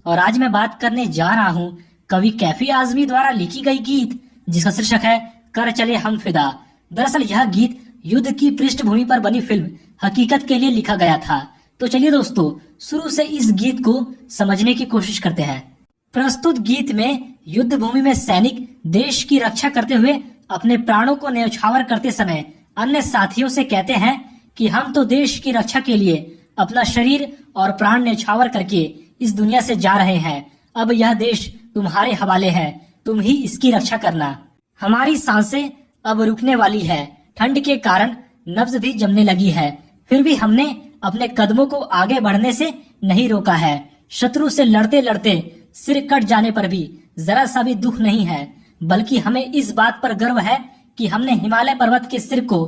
और आज मैं बात करने जा रहा हूँ कवि कैफी आजमी द्वारा लिखी गई गीत जिसका शीर्षक है कर चले हम फिदा। दरअसल यह गीत युद्ध की पृष्ठभूमि पर बनी फिल्म हकीकत के लिए लिखा गया था। तो चलिए दोस्तों, शुरू से इस गीत को समझने की कोशिश करते हैं। प्रस्तुत गीत में युद्ध भूमि में सैनिक देश की रक्षा करते हुए अपने प्राणों को न्यौछावर करते समय अन्य साथियों से कहते हैं कि हम तो देश की रक्षा के लिए अपना शरीर और प्राण न्यौछावर करके इस दुनिया से जा रहे हैं। अब यह देश तुम्हारे हवाले है, तुम ही इसकी रक्षा करना। हमारी सांसें अब रुकने वाली है, ठंड के कारण नब्ज भी जमने लगी है, फिर भी हमने अपने कदमों को आगे बढ़ने से नहीं रोका है। शत्रु से लड़ते लड़ते सिर कट जाने पर भी जरा सा भी दुख नहीं है, बल्कि हमें इस बात पर गर्व है कि हमने हिमालय पर्वत के सिर को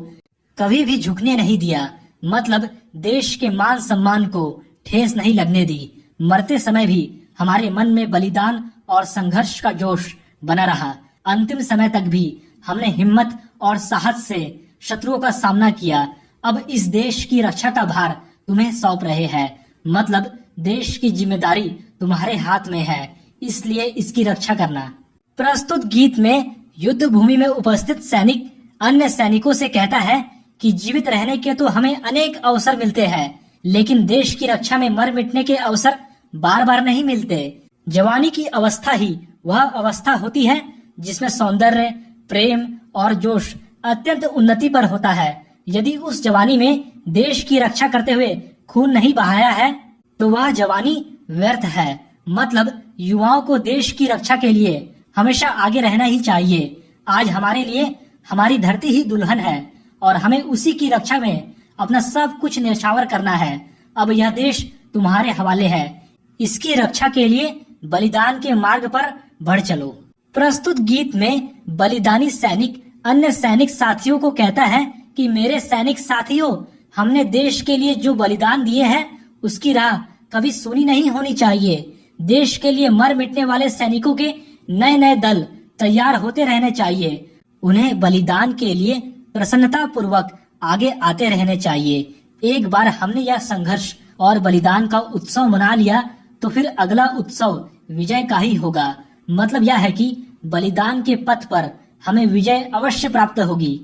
कभी भी झुकने नहीं दिया। मतलब देश के मान सम्मान को ठेस नहीं लगने दी। मरते समय भी हमारे मन में बलिदान और संघर्ष का जोश बना रहा। अंतिम समय तक भी हमने हिम्मत और साहस से शत्रुओं का सामना किया। अब इस देश की रक्षा का भार तुम्हें सौंप रहे हैं। मतलब देश की जिम्मेदारी तुम्हारे हाथ में है, इसलिए इसकी रक्षा करना। प्रस्तुत गीत में युद्ध भूमि में उपस्थित सैनिक अन्य सैनिकों से कहता है कि जीवित रहने के तो हमें अनेक अवसर मिलते हैं, लेकिन देश की रक्षा में मर मिटने के अवसर बार बार नहीं मिलते। जवानी की अवस्था ही वह अवस्था होती है जिसमें सौंदर्य, प्रेम और जोश अत्यंत उन्नति पर होता है। यदि उस जवानी में देश की रक्षा करते हुए खून नहीं बहाया है तो वह जवानी व्यर्थ है। मतलब युवाओं को देश की रक्षा के लिए हमेशा आगे रहना ही चाहिए। आज हमारे लिए हमारी धरती ही दुल्हन है और हमें उसी की रक्षा में अपना सब कुछ न्यौछावर करना है। अब यह देश तुम्हारे हवाले है, इसकी रक्षा के लिए बलिदान के मार्ग पर बढ़ चलो। प्रस्तुत गीत में बलिदानी सैनिक अन्य सैनिक साथियों को कहता है कि मेरे सैनिक साथियों, हमने देश के लिए जो बलिदान दिए हैं उसकी राह कभी सुनी नहीं होनी चाहिए। देश के लिए मर मिटने वाले सैनिकों के नए नए दल तैयार होते रहने चाहिए। उन्हें बलिदान के लिए प्रसन्नता पूर्वक आगे आते रहने चाहिए। एक बार हमने यह संघर्ष और बलिदान का उत्सव मना लिया तो फिर अगला उत्सव विजय का ही होगा। मतलब यह है कि बलिदान के पथ पर हमें विजय अवश्य प्राप्त होगी।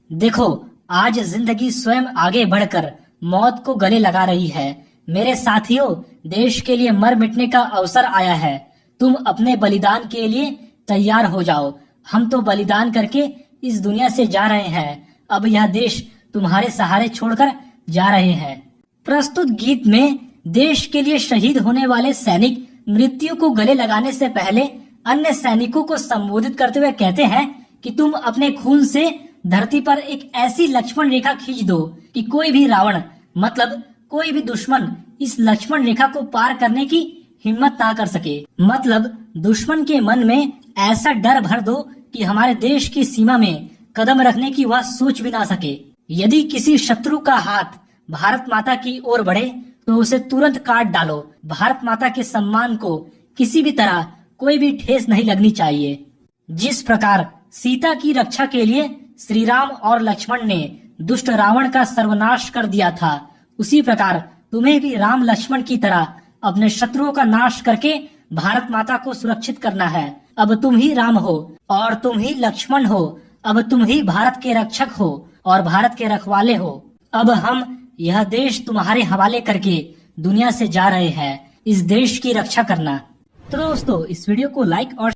देखो, आज जिंदगी स्वयं आगे बढ़कर मौत को गले लगा रही है। मेरे साथियों, देश के लिए मर मिटने का अवसर आया है। तुम अपने बलिदान के लिए तैयार हो जाओ। हम तो बलिदान करके इस दुनिया से जा रहे हैं। अब यह देश तुम्हारे सहारे छोड़कर जा रहे हैं। प्रस्तुत गीत में देश के लिए शहीद होने वाले सैनिक मृत्यु को गले लगाने से पहले अन्य सैनिकों को संबोधित करते हुए कहते हैं कि तुम अपने खून से धरती पर एक ऐसी लक्ष्मण रेखा खींच दो कि कोई भी रावण, मतलब कोई भी दुश्मन इस लक्ष्मण रेखा को पार करने की हिम्मत ना कर सके। मतलब दुश्मन के मन में ऐसा डर भर दो कि हमारे देश की सीमा में कदम रखने की वह सोच भी ना सके। यदि किसी शत्रु का हाथ भारत माता की ओर बढ़े तो उसे तुरंत काट डालो। भारत माता के सम्मान को किसी भी तरह कोई भी ठेस नहीं लगनी चाहिए। जिस प्रकार सीता की रक्षा के लिए श्री राम और लक्ष्मण ने दुष्ट रावण का सर्वनाश कर दिया था, उसी प्रकार तुम्हें भी राम लक्ष्मण की तरह अपने शत्रुओं का नाश करके भारत माता को सुरक्षित करना है। अब तुम ही राम हो और तुम ही लक्ष्मण हो। अब तुम ही भारत के रक्षक हो और भारत के रखवाले हो। अब हम यह देश तुम्हारे हवाले करके दुनिया से जा रहे हैं। इस देश की रक्षा करना। तो दोस्तों, इस वीडियो को लाइक और